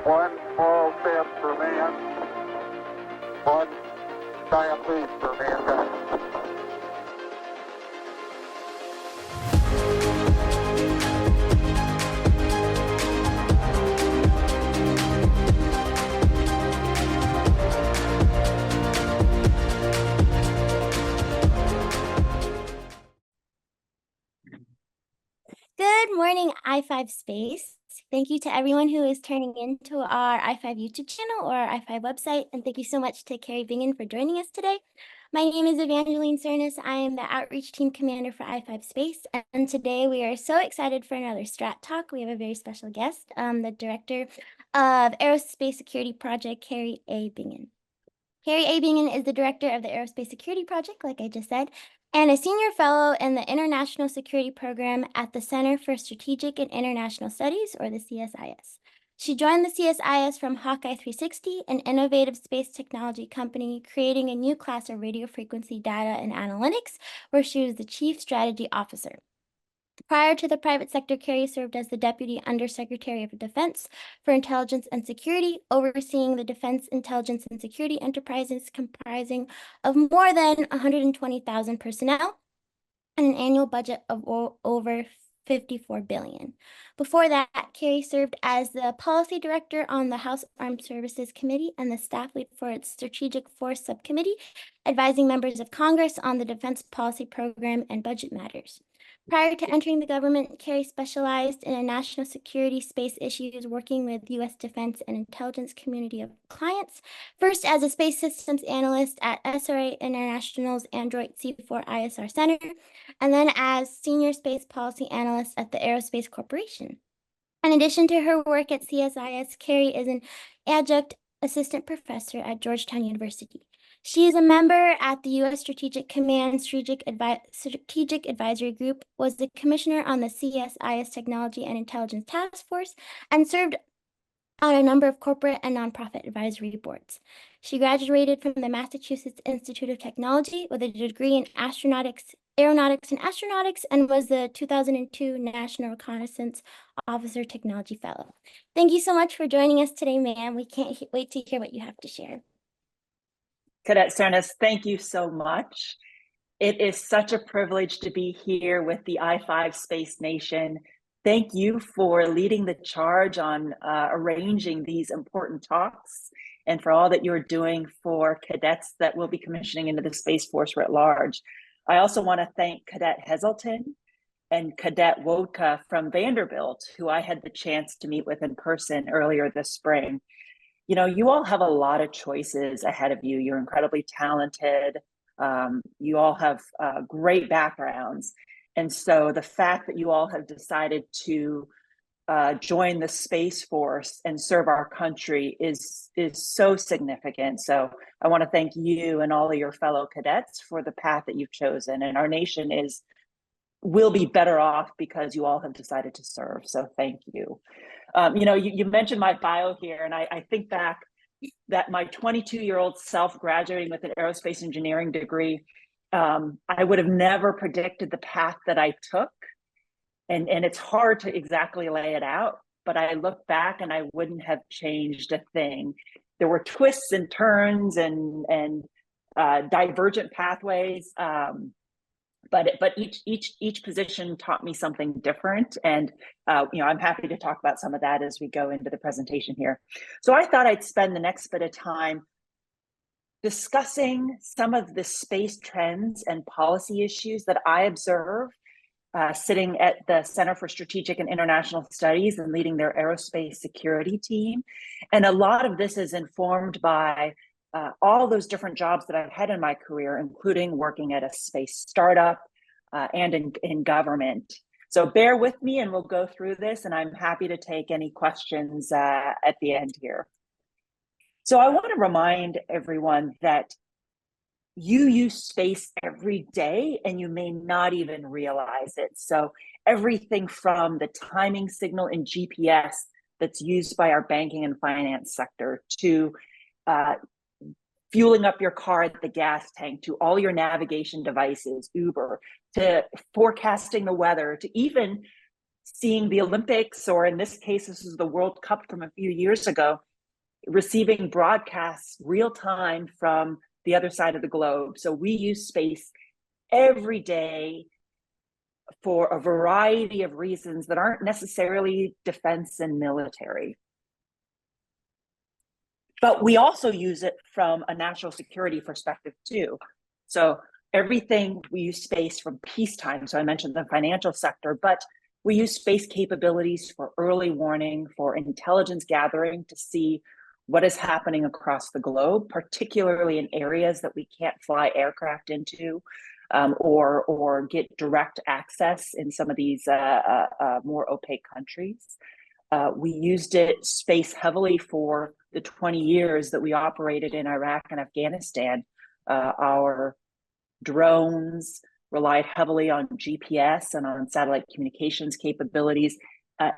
One small step for man, one giant leap for mankind. Good morning, I5 Space. Thank you to everyone who is turning into our I5 YouTube channel or our I5 website, and thank you so much to Kari Bingen for joining us today. My name is Evangeline Cernas. I am the Outreach Team Commander for I5 Space, and today we are so excited for another STRAT Talk. We have a very special guest, the Director of Aerospace Security Project, Kari A. Bingen. Kari A. Bingen is the Director of the Aerospace Security Project, like I just said, and a Senior Fellow in the International Security Program at the Center for Strategic and International Studies, or the CSIS. She joined the CSIS from HawkEye 360, an innovative space technology company creating a new class of radio frequency data and analytics, where she was the Chief Strategy Officer. Prior to the private sector, Kari served as the Deputy Undersecretary of Defense for Intelligence and Security, overseeing the defense, intelligence, and security enterprises comprising of more than 120,000 personnel and an annual budget of over $54 billion. Before that, Kari served as the Policy Director on the House Armed Services Committee and the staff lead for its Strategic Forces Subcommittee, advising members of Congress on the defense policy program and budget matters. Prior to entering the government, Kari specialized in national security space issues, working with U.S. defense and intelligence community of clients, first as a space systems analyst at SRA International's Adroit C4ISR Center, and then as senior space policy analyst at the Aerospace Corporation. In addition to her work at CSIS, Kari is an adjunct assistant professor at Georgetown University. She is a member at the U.S. Strategic Command Strategic Advisory Group, was the commissioner on the CSIS Technology and Intelligence Task Force, and served on a number of corporate and nonprofit advisory boards. She graduated from the Massachusetts Institute of Technology with a degree in aeronautics and astronautics, and was the 2002 National Reconnaissance Officer Technology Fellow. Thank you so much for joining us today, ma'am. We can't wait to hear what you have to share. Cadet Cernas, thank you so much. It is such a privilege to be here with the I5 Space Nation. Thank you for leading the charge on arranging these important talks, and for all that you're doing for cadets that will be commissioning into the Space Force writ large. I also want to thank Cadet Heselton and Cadet Wodka from Vanderbilt, who I had the chance to meet with in person earlier this spring. You know, you all have a lot of choices ahead of you. You're incredibly talented. You all have great backgrounds. And so the fact that you all have decided to join the Space Force and serve our country is so significant. So I want to thank you and all of your fellow cadets for the path that you've chosen. And our nation will be better off because you all have decided to serve. So thank you. You know, you mentioned my bio here, and I think back that my 22-year-old self graduating with an aerospace engineering degree, I would have never predicted the path that I took. And it's hard to exactly lay it out, but I look back and I wouldn't have changed a thing. There were twists and turns and divergent pathways, but each position taught me something different. And you know, I'm happy to talk about some of that as we go into the presentation here. So I thought I'd spend the next bit of time discussing some of the space trends and policy issues that I observe sitting at the Center for Strategic and International Studies and leading their aerospace security team. And a lot of this is informed by all those different jobs that I've had in my career, including working at a space startup and in government. So bear with me and we'll go through this, and I'm happy to take any questions at the end here. So I want to remind everyone that you use space every day and you may not even realize it. So everything from the timing signal in GPS that's used by our banking and finance sector to fueling up your car at the gas tank, to all your navigation devices, Uber, to forecasting the weather, to even seeing the Olympics, or in this case, this is the World Cup from a few years ago, receiving broadcasts real time from the other side of the globe. So we use space every day for a variety of reasons that aren't necessarily defense and military. But we also use it from a national security perspective too. So everything, we use space from peacetime. So I mentioned the financial sector, but we use space capabilities for early warning, for intelligence gathering to see what is happening across the globe, particularly in areas that we can't fly aircraft into, or get direct access in some of these more opaque countries. We used space heavily for the 20 years that we operated in Iraq and Afghanistan. Our drones relied heavily on GPS and on satellite communications capabilities.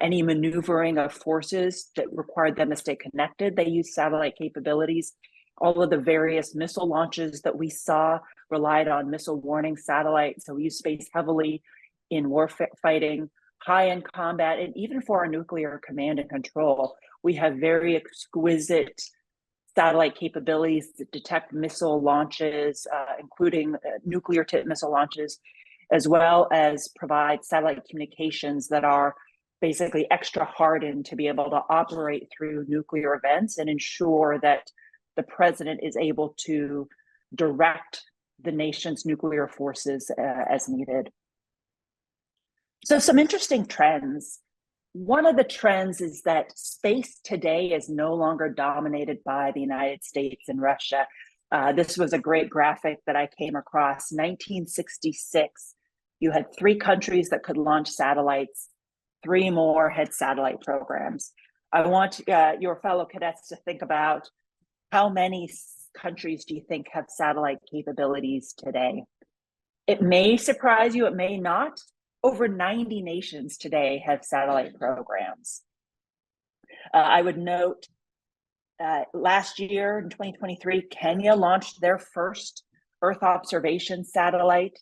Any maneuvering of forces that required them to stay connected, they used satellite capabilities. All of the various missile launches that we saw relied on missile warning satellites. So we use space heavily in war fighting, high-end combat, and even for our nuclear command and control. We have very exquisite satellite capabilities that detect missile launches, including nuclear tip missile launches, as well as provide satellite communications that are basically extra hardened to be able to operate through nuclear events and ensure that the president is able to direct the nation's nuclear forces as needed. So some interesting trends. One of the trends is that space today is no longer dominated by the United States and Russia. This was a great graphic that I came across. 1966, you had 3 countries that could launch satellites. 3 more had satellite programs. I want your fellow cadets to think about how many countries do you think have satellite capabilities today? It may surprise you, it may not. Over 90 nations today have satellite programs. I would note last year in 2023, Kenya launched their first Earth observation satellite.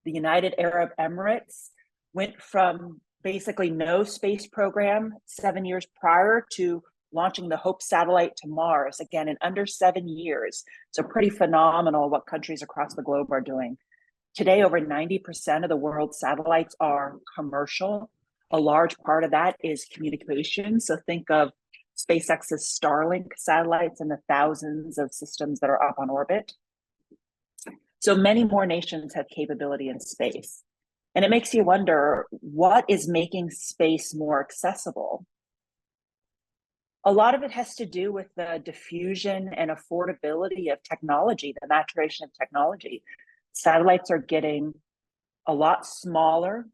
The United Arab Emirates went from basically no space program 7 years prior to launching the HOPE satellite to Mars, again, in under 7 years. So pretty phenomenal what countries across the globe are doing. Today, over 90% of the world's satellites are commercial. A large part of that is communication. So think of SpaceX's Starlink satellites and the thousands of systems that are up on orbit. So many more nations have capability in space. And it makes you wonder, what is making space more accessible? A lot of it has to do with the diffusion and affordability of technology, the maturation of technology. Satellites are getting a lot smaller,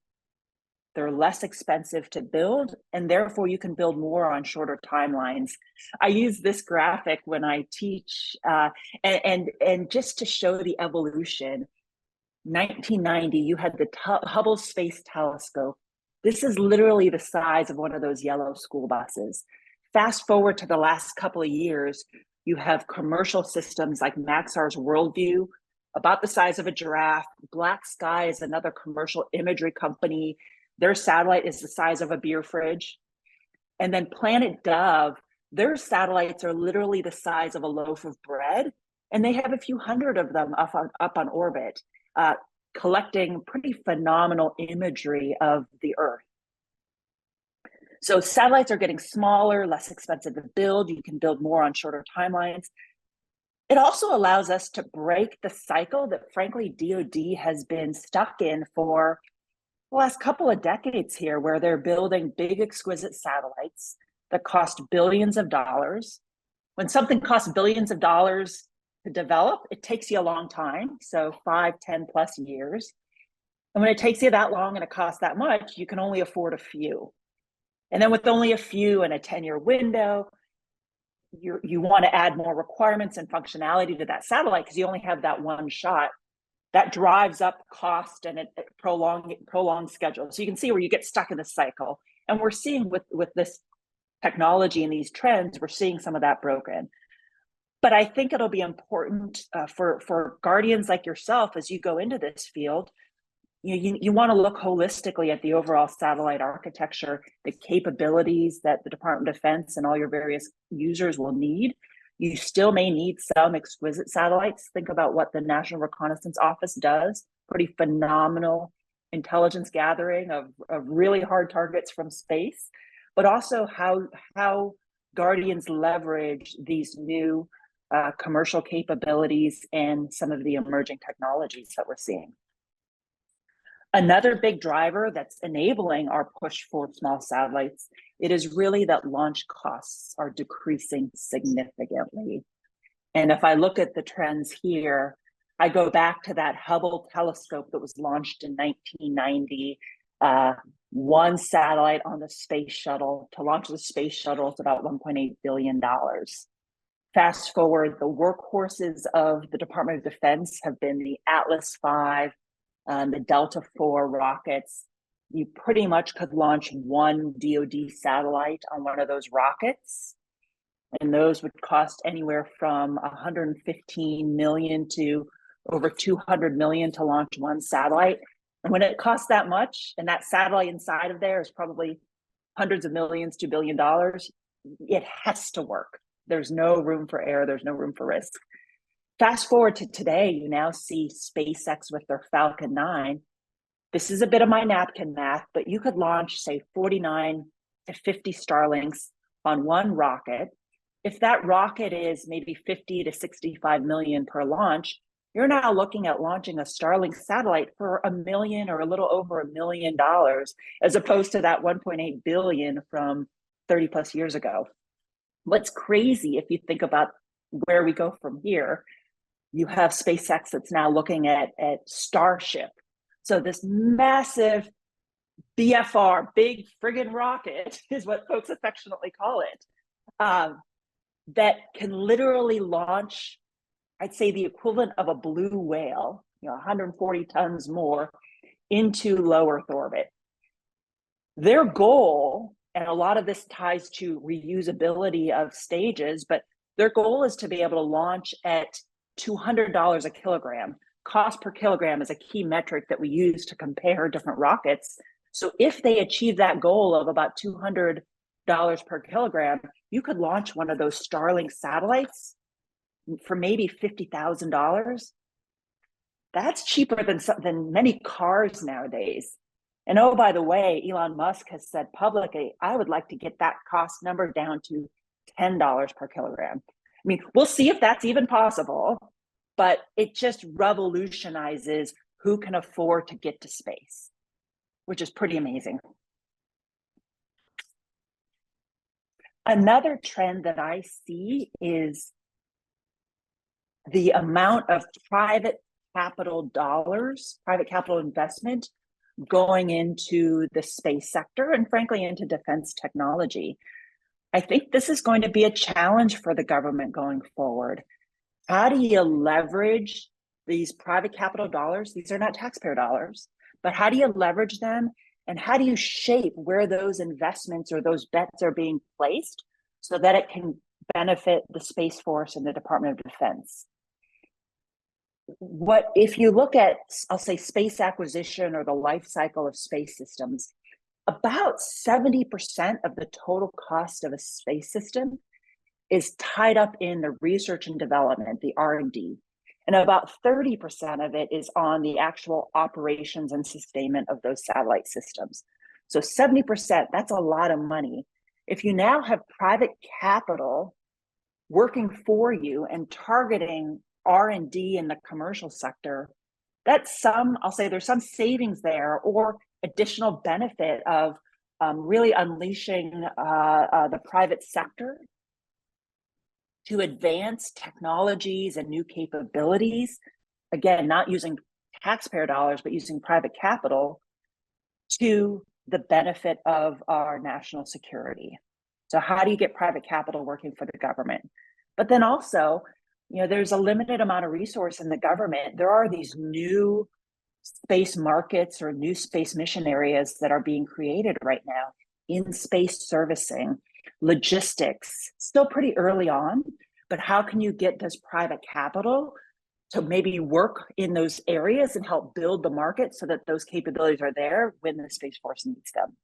they're less expensive to build, and therefore you can build more on shorter timelines. I use this graphic when I teach, and just to show the evolution. 1990, you had the Hubble Space Telescope. This is literally the size of one of those yellow school buses. Fast forward to the last couple of years, you have commercial systems like Maxar's Worldview, about the size of a giraffe. Black Sky is another commercial imagery company. Their satellite is the size of a beer fridge. And then Planet Dove, their satellites are literally the size of a loaf of bread. And they have a few hundred of them up on orbit, collecting pretty phenomenal imagery of the Earth. So satellites are getting smaller, less expensive to build. You can build more on shorter timelines. It also allows us to break the cycle that, frankly, DoD has been stuck in for the last couple of decades here, where they're building big, exquisite satellites that cost billions of dollars. When something costs billions of dollars to develop, it takes you a long time, so 5, 10 plus years. And when it takes you that long and it costs that much, you can only afford a few. And then with only a few in a 10-year window, you want to add more requirements and functionality to that satellite because you only have that one shot. That drives up cost and it prolongs schedule. So you can see where you get stuck in the cycle. And we're seeing with this technology and these trends, we're seeing some of that broken. But I think it'll be important for guardians like yourself as you go into this field you want to look holistically at the overall satellite architecture, the capabilities that the Department of Defense and all your various users will need. You still may need some exquisite satellites. Think about what the National Reconnaissance Office does, pretty phenomenal intelligence gathering of really hard targets from space, but also how Guardians leverage these new commercial capabilities and some of the emerging technologies that we're seeing. Another big driver that's enabling our push for small satellites, it is really that launch costs are decreasing significantly. And if I look at the trends here, I go back to that Hubble telescope that was launched in 1990, one satellite on the space shuttle. To launch the space shuttle, it's about $1.8 billion. Fast forward, the workhorses of the Department of Defense have been the Atlas V, the Delta IV rockets. You pretty much could launch one DoD satellite on one of those rockets. And those would cost anywhere from $115 million to over $200 million to launch one satellite. And when it costs that much, and that satellite inside of there is probably hundreds of millions to $1 billion, it has to work. There's no room for error. There's no room for risk. Fast forward to today, you now see SpaceX with their Falcon 9. This is a bit of my napkin math, but you could launch, say, 49 to 50 Starlinks on one rocket. If that rocket is maybe 50 to 65 million per launch, you're now looking at launching a Starlink satellite for $1 million or a little over $1 million, as opposed to that 1.8 billion from 30 plus years ago. What's crazy, if you think about where we go from here, you have SpaceX that's now looking at Starship. So this massive BFR, big friggin' rocket, is what folks affectionately call it, that can literally launch, I'd say, the equivalent of a blue whale, 140 tons more, into low Earth orbit. Their goal, and a lot of this ties to reusability of stages, but their goal is to be able to launch at $200 a kilogram. Cost per kilogram is a key metric that we use to compare different rockets. So if they achieve that goal of about $200 per kilogram, you could launch one of those Starlink satellites for maybe $50,000. That's cheaper than many cars nowadays. And oh, by the way, Elon Musk has said publicly, I would like to get that cost number down to $10 per kilogram. I mean, we'll see if that's even possible, but it just revolutionizes who can afford to get to space, which is pretty amazing. Another trend that I see is the amount of private capital dollars, private capital investment going into the space sector and frankly into defense technology. I think this is going to be a challenge for the government going forward. How do you leverage these private capital dollars? These are not taxpayer dollars, but how do you leverage them? And how do you shape where those investments or those bets are being placed so that it can benefit the Space Force and the Department of Defense? If you look at, I'll say, space acquisition or the life cycle of space systems, about 70% of the total cost of a space system is tied up in the research and development, the R&D. And about 30% of it is on the actual operations and sustainment of those satellite systems. So 70%, that's a lot of money. If you now have private capital working for you and targeting R&D in the commercial sector, that's I'll say there's some savings there or additional benefit of really unleashing the private sector to advance technologies and new capabilities. Again, not using taxpayer dollars, but using private capital to the benefit of our national security. So how do you get private capital working for the government? But then also, there's a limited amount of resource in the government. There are these new space markets or new space mission areas that are being created right now in space servicing, logistics, still pretty early on, but how can you get this private capital to maybe work in those areas and help build the market so that those capabilities are there when the Space Force needs them.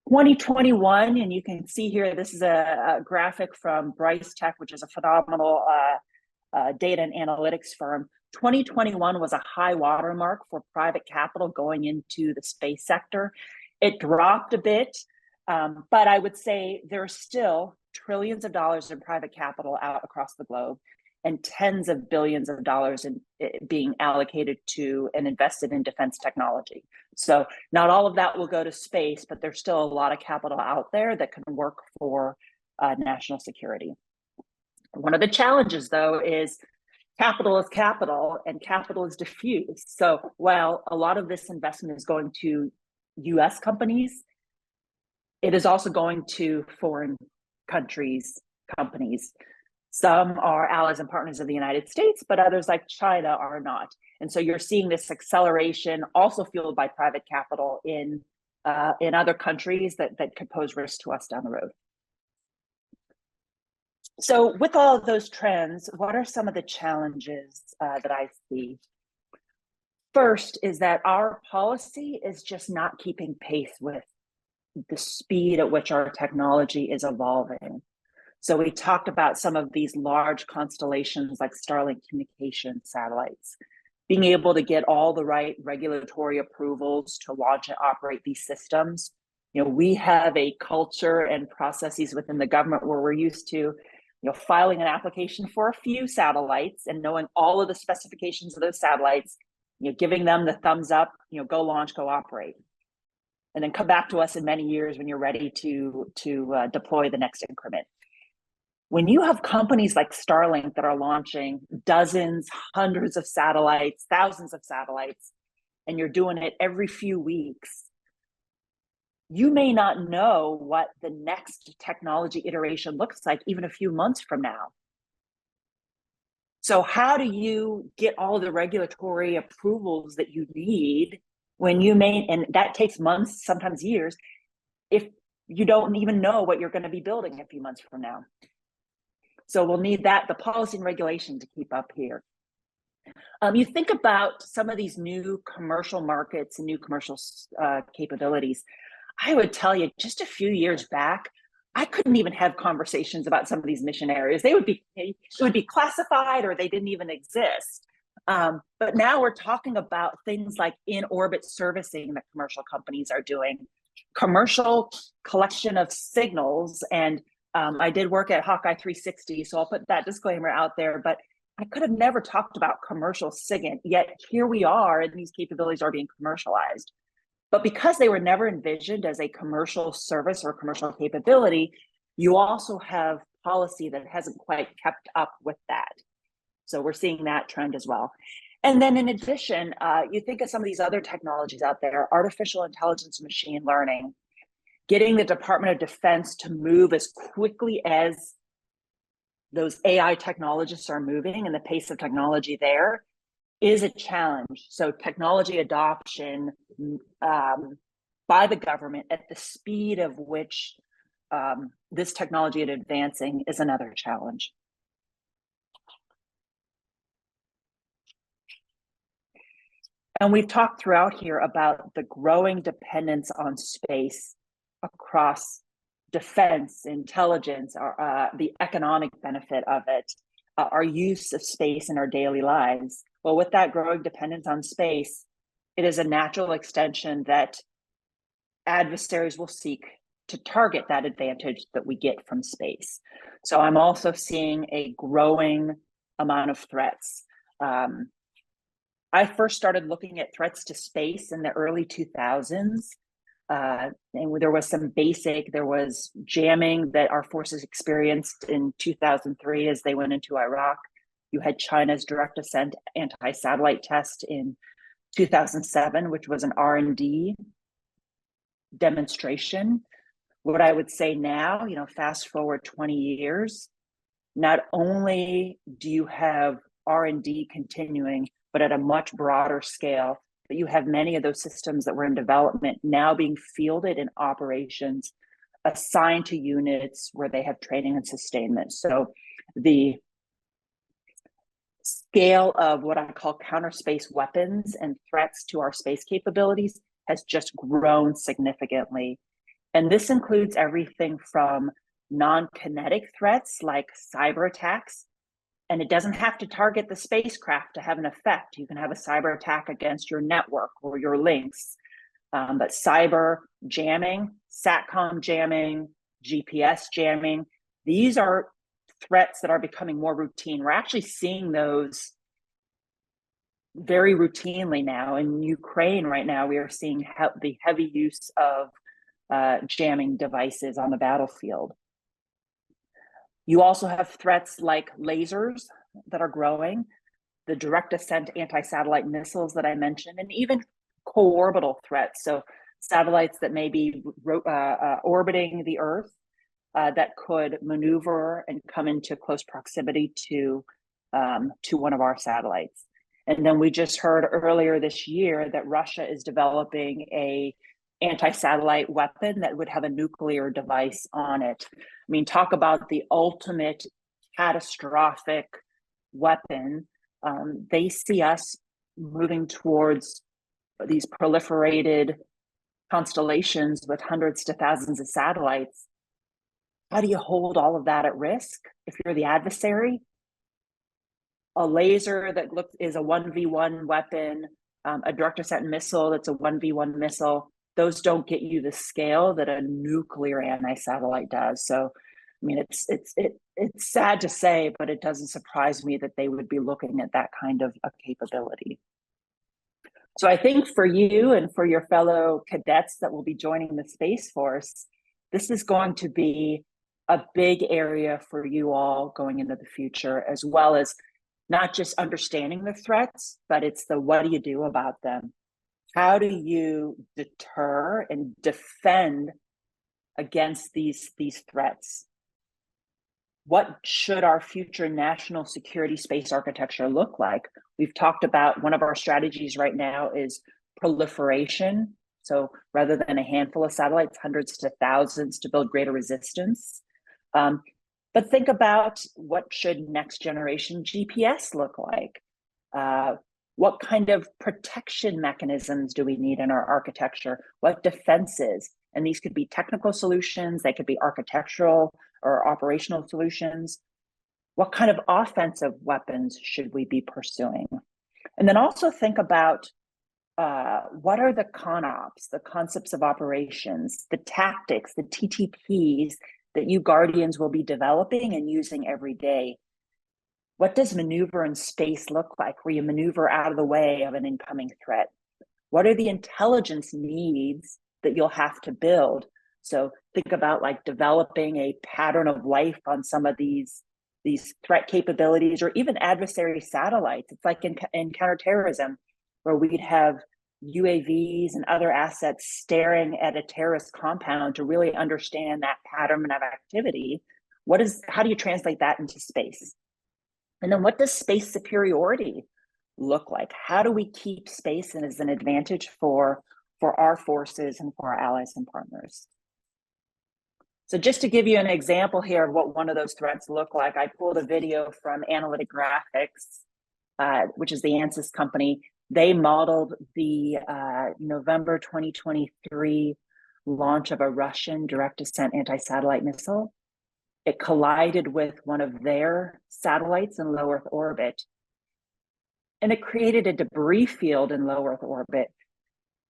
2021, and you can see here, this is a graphic from Bryce Tech, which is a phenomenal data and analytics firm. 2021 was a high watermark for private capital going into the space sector. It dropped a bit, but I would say there's still trillions of dollars in private capital out across the globe and tens of billions of dollars in being allocated to and invested in defense technology. So not all of that will go to space, but there's still a lot of capital out there that can work for national security. One of the challenges, though, is capital is capital and capital is diffuse. So while a lot of this investment is going to US companies, it is also going to foreign countries, companies. Some are allies and partners of the United States, but others like China are not. And so you're seeing this acceleration also fueled by private capital in other countries that could pose risk to us down the road. So with all of those trends, what are some of the challenges that I see? First is that our policy is just not keeping pace with the speed at which our technology is evolving. So we talked about some of these large constellations like Starlink communication satellites, being able to get all the right regulatory approvals to launch and operate these systems. You know, we have a culture and processes within the government where we're used to, filing an application for a few satellites and knowing all of the specifications of those satellites, giving them the thumbs up, go launch, go operate. And then come back to us in many years when you're ready to deploy the next increment. When you have companies like Starlink that are launching dozens, hundreds of satellites, thousands of satellites, and you're doing it every few weeks, you may not know what the next technology iteration looks like even a few months from now. So how do you get all the regulatory approvals that you need when you and that takes months, sometimes years, if you don't even know what you're going to be building a few months from now? So we'll need the policy and regulation to keep up here. You think about some of these new commercial markets and new commercial capabilities. I would tell you, just a few years back, I couldn't even have conversations about some of these mission areas. It would be classified or they didn't even exist. But now we're talking about things like in-orbit servicing that commercial companies are doing, commercial collection of signals. And I did work at HawkEye 360, so I'll put that disclaimer out there, but I could have never talked about commercial SIGINT, yet here we are and these capabilities are being commercialized. But because they were never envisioned as a commercial service or commercial capability, you also have policy that hasn't quite kept up with that. So we're seeing that trend as well. And then in addition, you think of some of these other technologies out there, artificial intelligence, machine learning, getting the Department of Defense to move as quickly as those AI technologists are moving and the pace of technology there is a challenge. So technology adoption by the government at the speed of which this technology is advancing is another challenge. And we've talked throughout here about the growing dependence on space across defense, intelligence, the economic benefit of it, our use of space in our daily lives. Well, with that growing dependence on space, it is a natural extension that adversaries will seek to target that advantage that we get from space. So I'm also seeing a growing amount of threats. I first started looking at threats to space in the early 2000s. And there was jamming that our forces experienced in 2003 as they went into Iraq. You had China's direct ascent anti-satellite test in 2007, which was an R&D demonstration. What I would say now, fast forward 20 years, not only do you have R&D continuing, but at a much broader scale, but you have many of those systems that were in development now being fielded in operations, assigned to units where they have training and sustainment. So the scale of what I call counter space weapons and threats to our space capabilities has just grown significantly. And this includes everything from non-kinetic threats like cyber attacks. And it doesn't have to target the spacecraft to have an effect. You can have a cyber attack against your network or your links. But cyber jamming, SATCOM jamming, GPS jamming, these are threats that are becoming more routine. We're actually seeing those very routinely now. In Ukraine right now, we are seeing the heavy use of jamming devices on the battlefield. You also have threats like lasers that are growing, the direct ascent anti-satellite missiles that I mentioned, and even co-orbital threats. So satellites that may be orbiting the Earth that could maneuver and come into close proximity to one of our satellites. And then we just heard earlier this year that Russia is developing a anti-satellite weapon that would have a nuclear device on it. I mean, talk about the ultimate catastrophic weapon. They see us moving towards these proliferated constellations with hundreds to thousands of satellites. How do you hold all of that at risk if you're the adversary? A laser that is a 1v1 weapon, a direct ascent missile that's a 1v1 missile, those don't get you the scale that a nuclear anti-satellite does. So, I mean, it's sad to say, but it doesn't surprise me that they would be looking at that kind of a capability. So I think for you and for your fellow cadets that will be joining the Space Force, this is going to be a big area for you all going into the future, as well as not just understanding the threats, but it's the what do you do about them? How do you deter and defend against these threats? What should our future national security space architecture look like? We've talked about one of our strategies right now is proliferation. So rather than a handful of satellites, hundreds to thousands to build greater resistance. But think about what should next generation GPS look like? What kind of protection mechanisms do we need in our architecture? What defenses? And these could be technical solutions, they could be architectural or operational solutions. What kind of offensive weapons should we be pursuing? And then also think about what are the CONOPs, the concepts of operations, the tactics, the TTPs that you Guardians will be developing and using every day. What does maneuver in space look like, where you maneuver out of the way of an incoming threat? What are the intelligence needs that you'll have to build? So think about like developing a pattern of life on some of these threat capabilities, or even adversary satellites. It's like in counterterrorism, where we'd have UAVs and other assets staring at a terrorist compound to really understand that pattern of activity. How do you translate that into space? And then what does space superiority look like? How do we keep space as an advantage for our forces and for our allies and partners? So just to give you an example here of what one of those threats look like, I pulled a video from Analytic Graphics, which is the ANSYS company. They modeled the November 2023 launch of a Russian direct ascent anti-satellite missile. It collided with one of their satellites in low Earth orbit, and it created a debris field in low Earth orbit.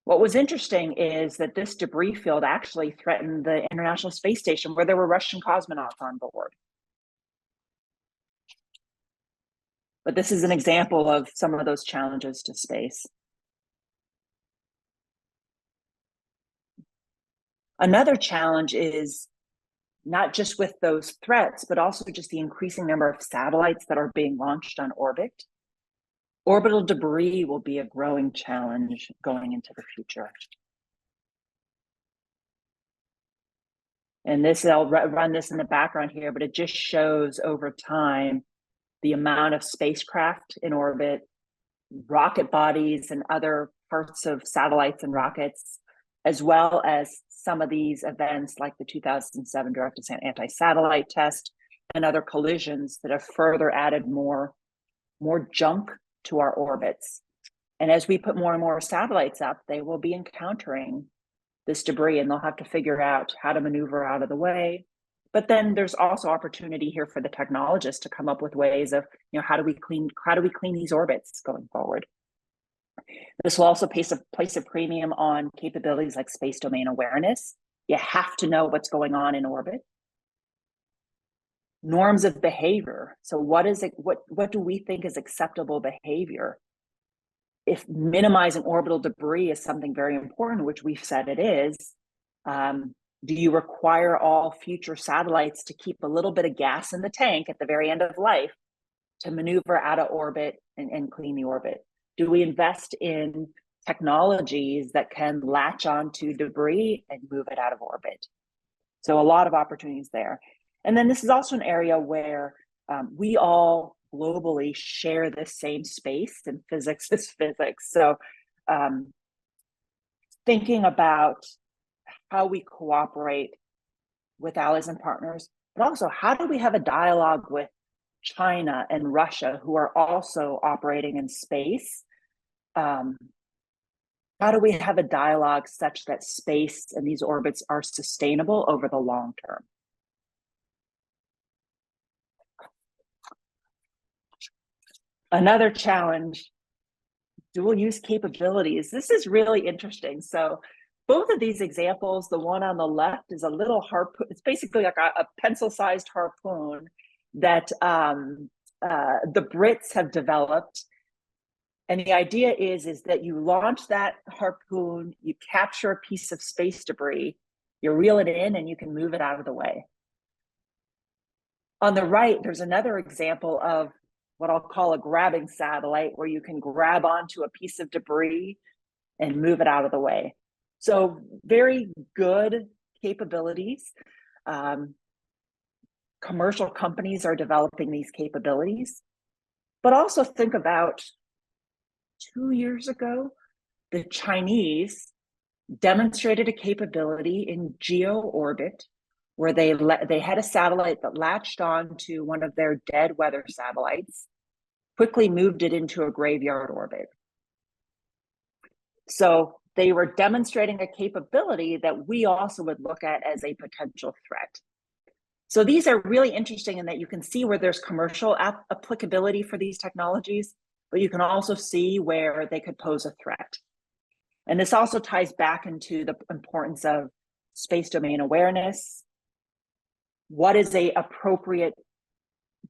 What was interesting is that this debris field actually threatened the International Space Station, where there were Russian cosmonauts on board. But this is an example of some of those challenges to space. Another challenge is not just with those threats, but also just the increasing number of satellites that are being launched on orbit. Orbital debris will be a growing challenge going into the future. And this, I'll run this in the background here, but it just shows over time the amount of spacecraft in orbit, rocket bodies and other parts of satellites and rockets, as well as some of these events like the 2007 direct ascent anti-satellite test and other collisions that have further added more more junk to our orbits. And as we put more and more satellites up, they will be encountering this debris, and they'll have to figure out how to maneuver out of the way. But then there's also opportunity here for the technologists to come up with ways of, how do we clean these orbits going forward? This will also place a premium on capabilities like space domain awareness. You have to know what's going on in orbit. Norms of behavior. So what do we think is acceptable behavior? If minimizing orbital debris is something very important, which we've said it is, do you require all future satellites to keep a little bit of gas in the tank at the very end of life to maneuver out of orbit and clean the orbit? Do we invest in technologies that can latch onto debris and move it out of orbit? So a lot of opportunities there. And then this is also an area where we all globally share the same space, and physics is physics. So thinking about how we cooperate with allies and partners, but also how do we have a dialogue with China and Russia, who are also operating in space? How do we have a dialogue such that space and these orbits are sustainable over the long term? Another challenge, dual use capabilities. This is really interesting. So both of these examples, the one on the left is a little harpoon. It's basically like a pencil-sized harpoon that the Brits have developed. And the idea is that you launch that harpoon, you capture a piece of space debris, you reel it in, and you can move it out of the way. On the right, there's another example of what I'll call a grabbing satellite, where you can grab onto a piece of debris and move it out of the way. So very good capabilities. Commercial companies are developing these capabilities, but also think about 2 years ago, the Chinese demonstrated a capability in geo orbit where they had a satellite that latched on to one of their dead weather satellites, quickly moved it into a graveyard orbit. So they were demonstrating a capability that we also would look at as a potential threat. So these are really interesting in that you can see where there's commercial applicability for these technologies, but you can also see where they could pose a threat. And this also ties back into the importance of space domain awareness. What is a appropriate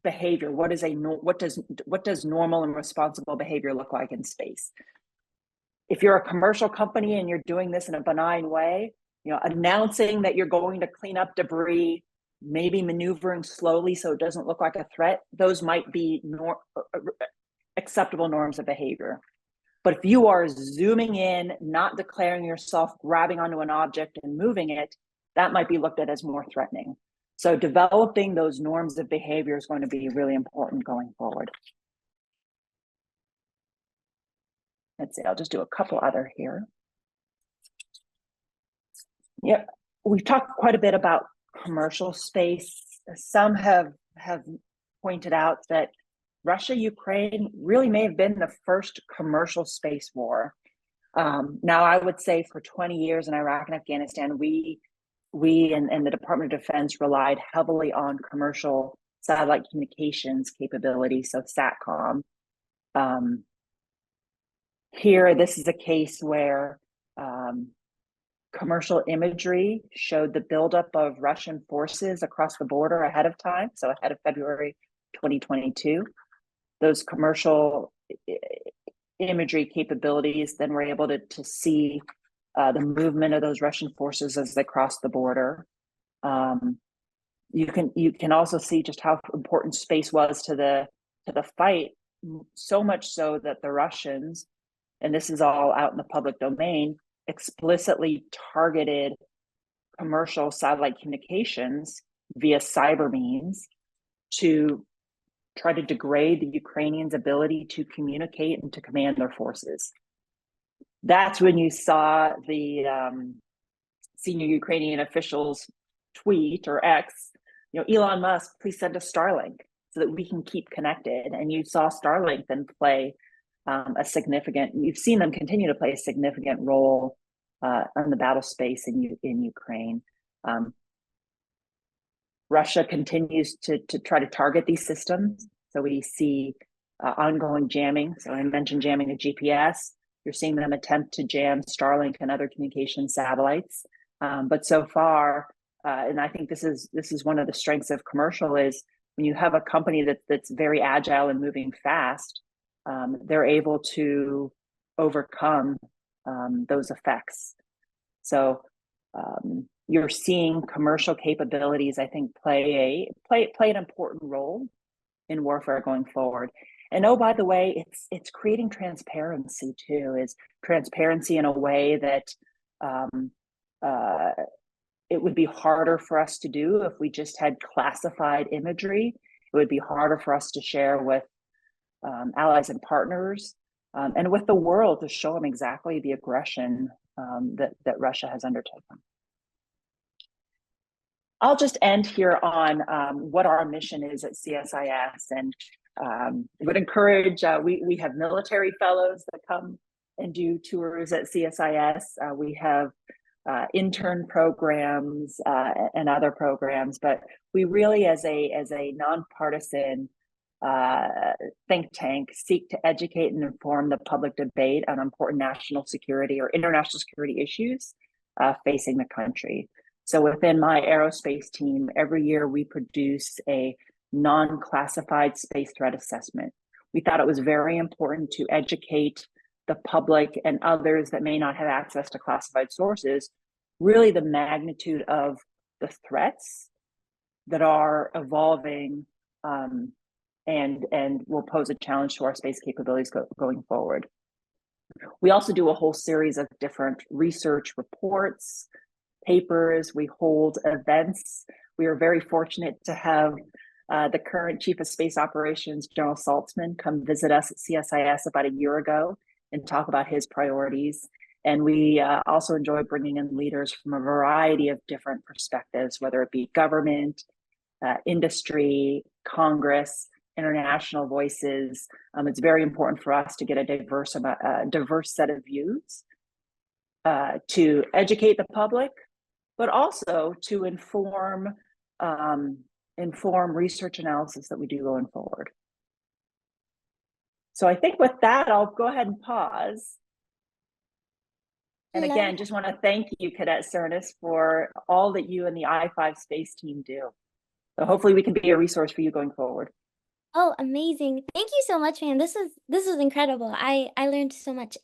behavior? What does normal and responsible behavior look like in space? If you're a commercial company and you're doing this in a benign way, announcing that you're going to clean up debris, maybe maneuvering slowly so it doesn't look like a threat, those might be acceptable norms of behavior. But if you are zooming in, not declaring yourself, grabbing onto an object and moving it, that might be looked at as more threatening. So developing those norms of behavior is going to be really important going forward. Let's see, I'll just do a couple other here. Yep, we've talked quite a bit about commercial space. Some have pointed out that Russia-Ukraine really may have been the first commercial space war. Now, I would say for 20 years in Iraq and Afghanistan, we and the Department of Defense relied heavily on commercial satellite communications capability, so SATCOM. Here, this is a case where commercial imagery showed the buildup of Russian forces across the border ahead of time, so ahead of February 2022. Those commercial imagery capabilities then were able to see the movement of those Russian forces as they crossed the border. You can also see just how important space was to the fight, so much so that the Russians, and this is all out in the public domain, explicitly targeted commercial satellite communications via cyber means to try to degrade the Ukrainians' ability to communicate and to command their forces. That's when you saw the senior Ukrainian officials tweet or X, Elon Musk, please send us Starlink. so that we can keep connected. And you saw Starlink then play you've seen them continue to play a significant role on the battle space in Ukraine. Russia continues to try to target these systems. So we see ongoing jamming. So I mentioned jamming a GPS. You're seeing them attempt to jam Starlink and other communication satellites. But so far, and I think this is one of the strengths of commercial, is when you have a company that's very agile and moving fast, they're able to overcome those effects. So you're seeing commercial capabilities, I think, play an important role in warfare going forward. And oh, by the way, it's creating transparency too. Is transparency in a way that it would be harder for us to do if we just had classified imagery. It would be harder for us to share with allies and partners, and with the world, to show them exactly the aggression that Russia has undertaken. I'll just end here on what our mission is at CSIS, and would encourage, we have military fellows that come and do tours at CSIS. We have intern programs and other programs, but we really, as a nonpartisan think tank, seek to educate and inform the public debate on important national security or international security issues facing the country. So within my aerospace team, every year we produce a non-classified space threat assessment. We thought it was very important to educate the public and others that may not have access to classified sources, really the magnitude of the threats that are evolving and will pose a challenge to our space capabilities going forward. We also do a whole series of different research reports, papers. We hold events. We are very fortunate to have the current Chief of Space Operations, General Saltzman, come visit us at CSIS about a year ago and talk about his priorities. And we also enjoy bringing in leaders from a variety of different perspectives, whether it be government, industry, Congress, international voices. It's very important for us to get a diverse set of views to educate the public, but also to inform research analysis that we do going forward. So I think with that, I'll go ahead and pause. And again, just want to thank you, Cadet Cernus, for all that you and the I-5 space team do. So hopefully we can be a resource for you going forward. Oh, amazing. Thank you so much, ma'am. This was incredible. I learned so much.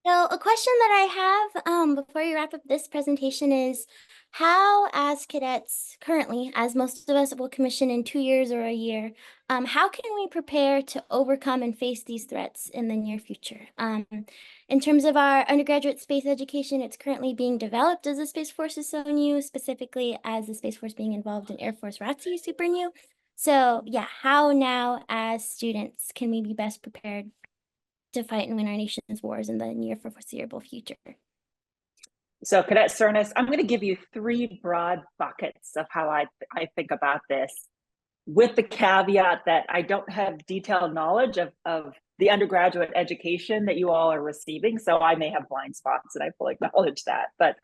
So a question that I have before we wrap up this presentation is, how, as cadets currently, as most of us will commission in 2 years or a year, how can we prepare to overcome and face these threats in the near future? In terms of our undergraduate space education, it's currently being developed as the Space Force is so new, specifically as the Space Force being involved in Air Force ROTC is super new. So yeah, how now as students can we be best prepared to fight and win our nation's wars in the near foreseeable future? So Cadet Cernus, I'm going to give you 3 broad buckets of how I think about this, with the caveat that I don't have detailed knowledge of the undergraduate education that you all are receiving. So I may have blind spots, and I fully acknowledge that. But,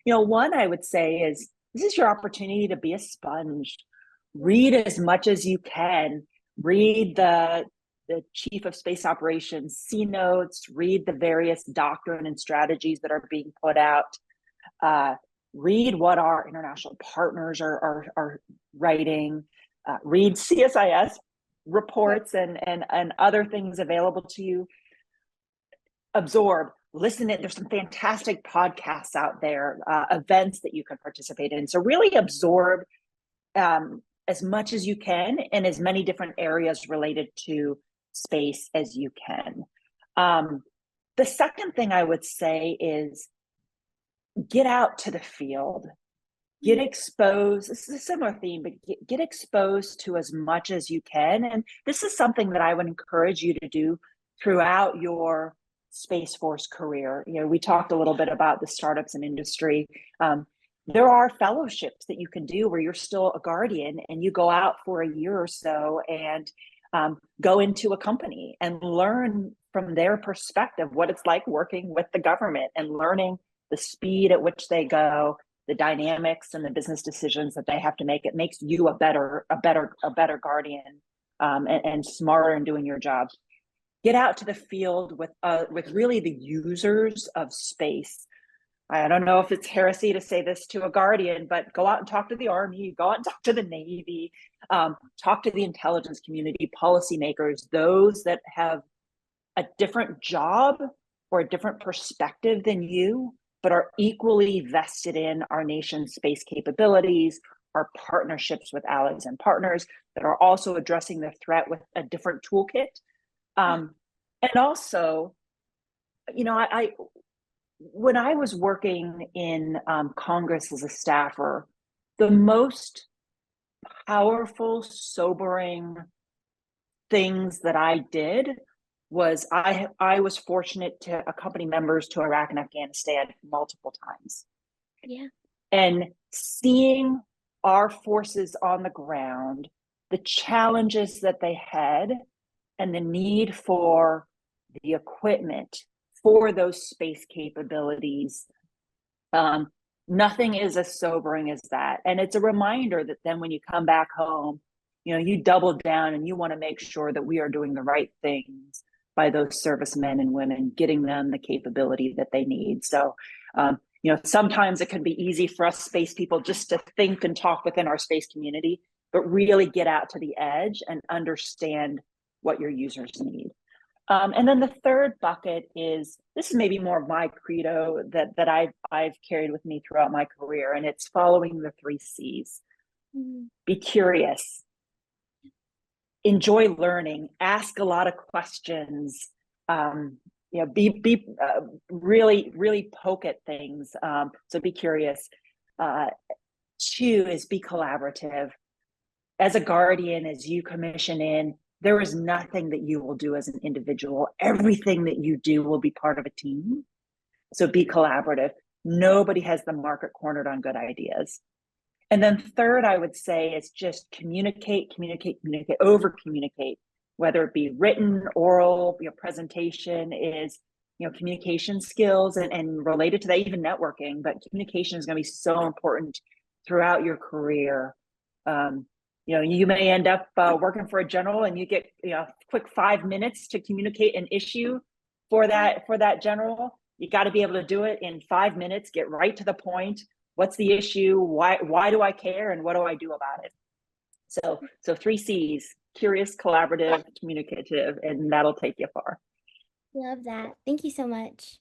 one I would say is, this is your opportunity to be a sponge. Read as much as you can. Read the Chief of Space Operations C notes, read the various doctrine and strategies that are being put out. Read what our international partners are writing. Read CSIS reports and other things available to you. Absorb, listen in. There's some fantastic podcasts out there, events that you can participate in. So really absorb as much as you can in as many different areas related to space as you can. The second thing I would say is, get out to the field, get exposed. This is a similar theme, but get exposed to as much as you can. And this is something that I would encourage you to do throughout your Space Force career. We talked a little bit about the startups and industry. there are fellowships that you can do where you're still a guardian and you go out for a year or so and go into a company and learn from their perspective what it's like working with the government and learning the speed at which they go, the dynamics and the business decisions that they have to make. It makes you a better guardian and smarter in doing your job. Get out to the field with really the users of space. I don't know if it's heresy to say this to a guardian, but go out and talk to the Army, go out and talk to the Navy, talk to the intelligence community, policymakers, those that have a different job or a different perspective than you, but are equally vested in our nation's space capabilities, our partnerships with allies and partners that are also addressing the threat with a different toolkit. And also, you know, when I was working in Congress as a staffer, the most powerful, sobering things that I did was I was fortunate to accompany members to Iraq and Afghanistan multiple times. Yeah. And seeing our forces on the ground, the challenges that they had, and the need for the equipment for those space capabilities, nothing is as sobering as that. And it's a reminder that then when you come back home, you know, you double down and you want to make sure that we are doing the right things by those servicemen and women, getting them the capability that they need. So, you know, sometimes it can be easy for us space people just to think and talk within our space community, but really get out to the edge and understand what your users need. And then the third bucket is, this is maybe more of my credo that I've carried with me throughout my career, and it's following the 3 C's. Be curious, enjoy learning, ask a lot of questions, you know, be really poke at things. So be curious. 2 is be collaborative. As a guardian, as you commission in, there is nothing that you will do as an individual. Everything that you do will be part of a team. So be collaborative. Nobody has the market cornered on good ideas. And then third, I would say, is just communicate, over communicate, whether it be written, oral, you know, presentation is, you know, communication skills and related to that, even networking, but communication is going to be so important throughout your career. You know, you may end up working for a general and you get, you know, a quick 5 minutes to communicate an issue for that general. You got to be able to do it in 5 minutes, get right to the point. What's the issue? Why do I care? And what do I do about it? So 3 C's: curious, collaborative, communicative, and that'll take you far. Love that. Thank you so much.